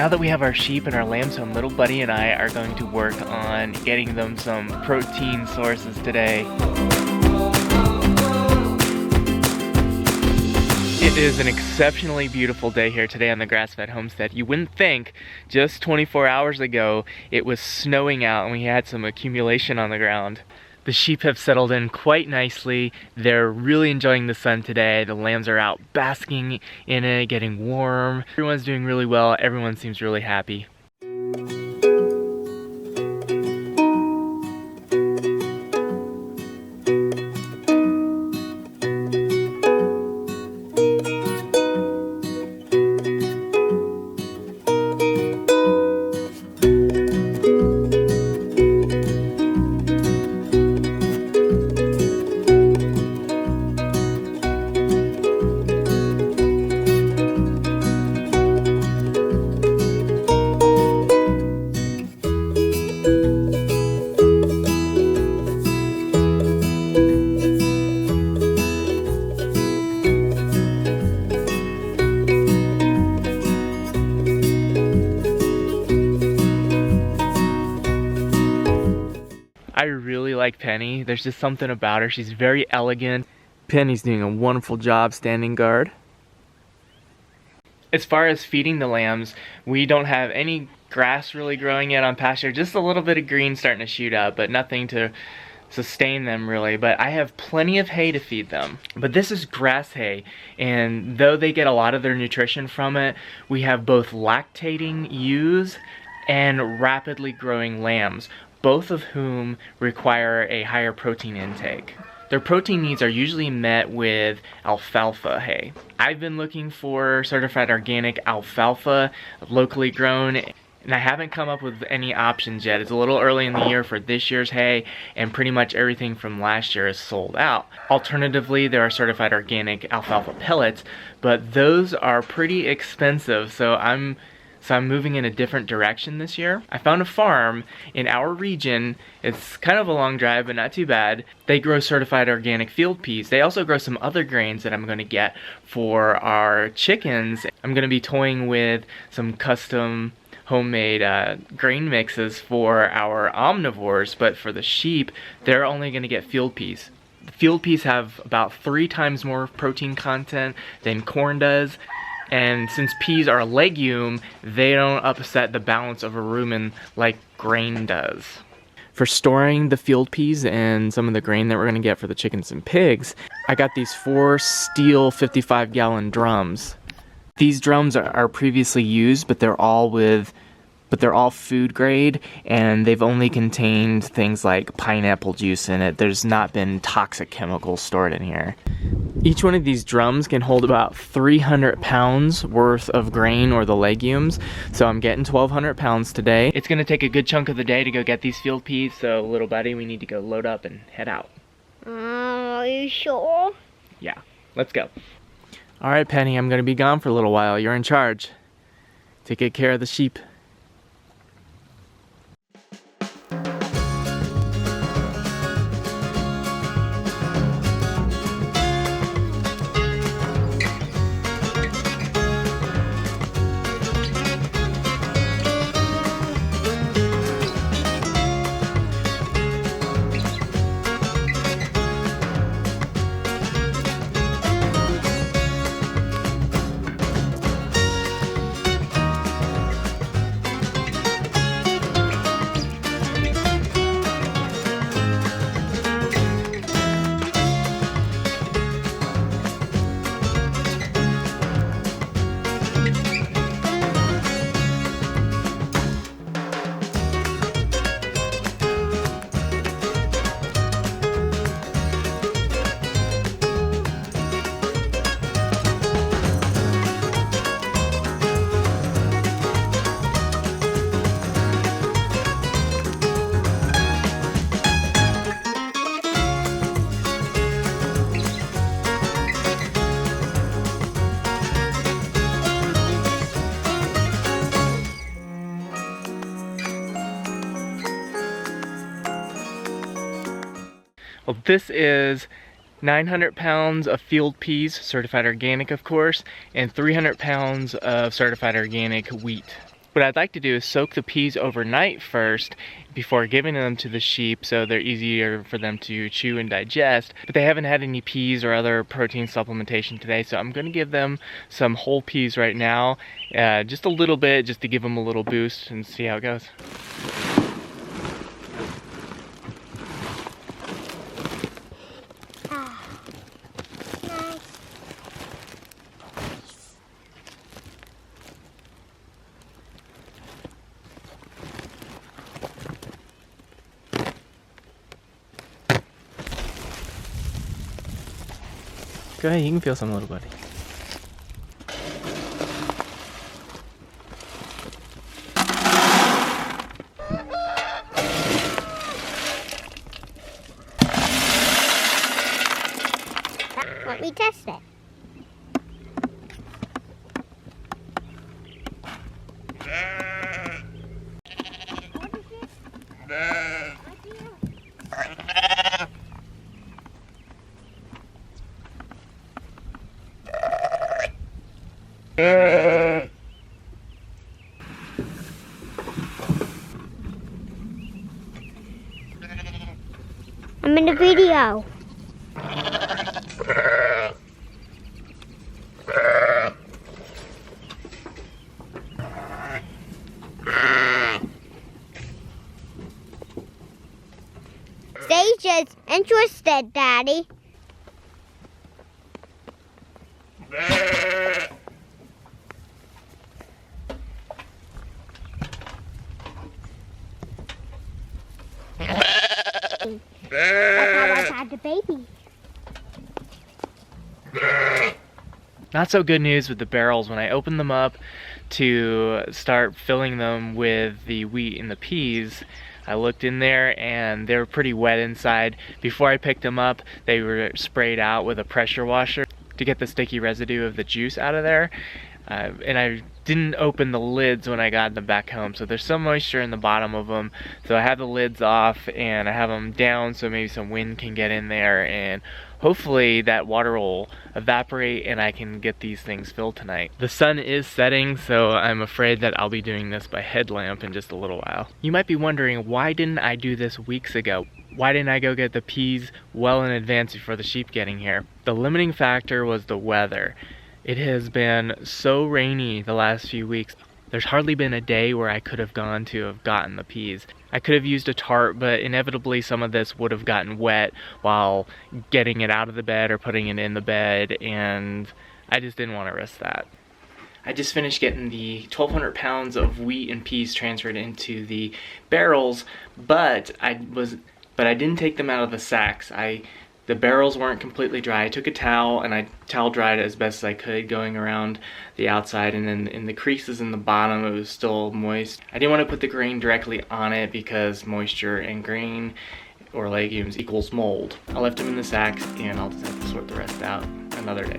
Now that we have our sheep and our lambs home, little buddy and I are going to work on getting them some protein sources today. It is an exceptionally beautiful day here today on the grass-fed homestead. You wouldn't think just 24 hours ago it was snowing out and we had some accumulation on the ground. The sheep have settled in quite nicely. They're really enjoying the sun today. The lambs are out basking in it, getting warm. Everyone's doing really well. Everyone seems really happy. I really like Penny. There's just something about her. She's very elegant. Penny's doing a wonderful job standing guard. As far as feeding the lambs, we don't have any grass really growing yet on pasture. Just a little bit of green starting to shoot up, but nothing to sustain them really. But I have plenty of hay to feed them. But this is grass hay, and though they get a lot of their nutrition from it, we have both lactating ewes and rapidly growing lambs, both of whom require a higher protein intake. Their protein needs are usually met with alfalfa hay. I've been looking for certified organic alfalfa, locally grown, and I haven't come up with any options yet. It's a little early in the year for this year's hay, and pretty much everything from last year is sold out. Alternatively, there are certified organic alfalfa pellets, but those are pretty expensive, so I'm moving in a different direction this year. I found a farm in our region. It's kind of a long drive, but not too bad. They grow certified organic field peas. They also grow some other grains that I'm gonna get for our chickens. I'm gonna be toying with some custom homemade grain mixes for our omnivores, but for the sheep, they're only gonna get field peas. The field peas have about 3 times more protein content than corn does. And since peas are a legume, they don't upset the balance of a rumen like grain does. For storing the field peas and some of the grain that we're gonna get for the chickens and pigs, I got these 4 steel 55-gallon drums. These drums are previously used, but they're all food grade, and they've only contained things like pineapple juice in it. There's not been toxic chemicals stored in here. Each one of these drums can hold about 300 pounds worth of grain or the legumes, so I'm getting 1,200 pounds today. It's gonna take a good chunk of the day to go get these field peas, so little buddy, we need to go load up and head out. Are you sure? Yeah, let's go. All right, Penny, I'm gonna be gone for a little while. You're in charge. Take good care of the sheep. Well, this is 900 pounds of field peas, certified organic of course, and 300 pounds of certified organic wheat. What I'd like to do is soak the peas overnight first before giving them to the sheep so they're easier for them to chew and digest. But they haven't had any peas or other protein supplementation today, so I'm going to give them some whole peas right now, just a little bit, just to give them a little boost and see how it goes. Go ahead, you can feel some, little buddy. Let me test it. I'm in the video. Stacia's interested, Daddy. That's how I had the baby. Not so good news with the barrels. When I opened them up to start filling them with the wheat and the peas, I looked in there and they were pretty wet inside. Before I picked them up, they were sprayed out with a pressure washer to get the sticky residue of the juice out of there. And I didn't open the lids when I got them back home, so there's some moisture in the bottom of them. So I have the lids off and I have them down so maybe some wind can get in there, and hopefully that water will evaporate and I can get these things filled tonight. The sun is setting, so I'm afraid that I'll be doing this by headlamp in just a little while. You might be wondering, why didn't I do this weeks ago? Why didn't I go get the peas well in advance before the sheep getting here? The limiting factor was the weather. It has been so rainy the last few weeks. There's hardly been a day where I could have gone to have gotten the peas. I could have used a tarp, but inevitably some of this would have gotten wet while getting it out of the bed or putting it in the bed, and I just didn't want to risk that. I just finished getting the 1,200 pounds of wheat and peas transferred into the barrels, but I didn't take them out of the sacks. The barrels weren't completely dry. I took a towel and I towel dried it as best as I could, going around the outside, and then in the creases in the bottom it was still moist. I didn't want to put the grain directly on it because moisture and grain or legumes equals mold. I left them in the sacks and I'll just have to sort the rest out another day.